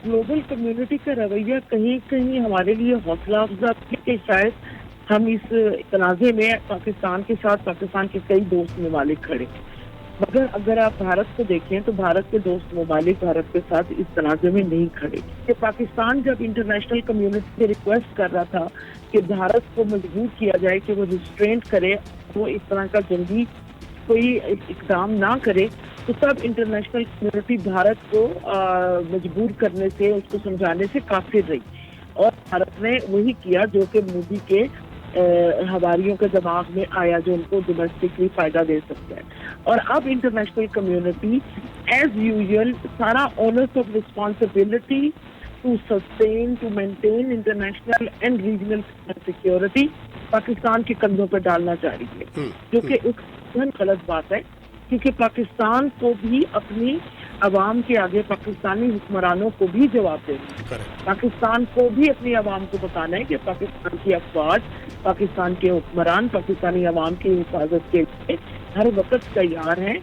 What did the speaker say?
Global community का रवैया कहीं कहीं हमारे लिए हौसला अफजा थी कि शायद हम इस तनाज़े में पाकिस्तान के साथ पाकिस्तान के कई दोस्त ममालिक खड़े, मगर अगर आप भारत को देखें तो भारत के दोस्त ममालिक भारत के साथ इस तनाज़े में नहीं खड़े। कि पाकिस्तान जब इंटरनेशनल कम्युनिटी से रिक्वेस्ट कर रहा था कि भारत को मजबूर किया जाए कि वो रिस्ट्रेंट करे, वो इस तरह का जंगी कोई इकदाम ना करे, तो तब इंटरनेशनल कम्युनिटी भारत को मजबूर करने से, उसको समझाने से काफिर रही, और भारत ने वही किया जो कि मोदी के हवारियों के दिमाग में आया, जो उनको डोमेस्टिकली फायदा दे सकता है। और अब इंटरनेशनल कम्युनिटी एज यूजुअल सारा onus of responsibility to sustain, to maintain international and regional security Pakistan के कंधों पर डालना चाह रही है, जो कि एक गलत बात है, क्योंकि पाकिस्तान को भी अपनी अवाम के आगे, पाकिस्तानी हुक्मरानों को भी जवाब देना है। पाकिस्तान को भी अपनी अवाम को बताना है कि पाकिस्तान की अफवाज, पाकिस्तान के हुक्मरान पाकिस्तानी अवाम की हिफाजत के लिए हर वक्त तैयार हैं।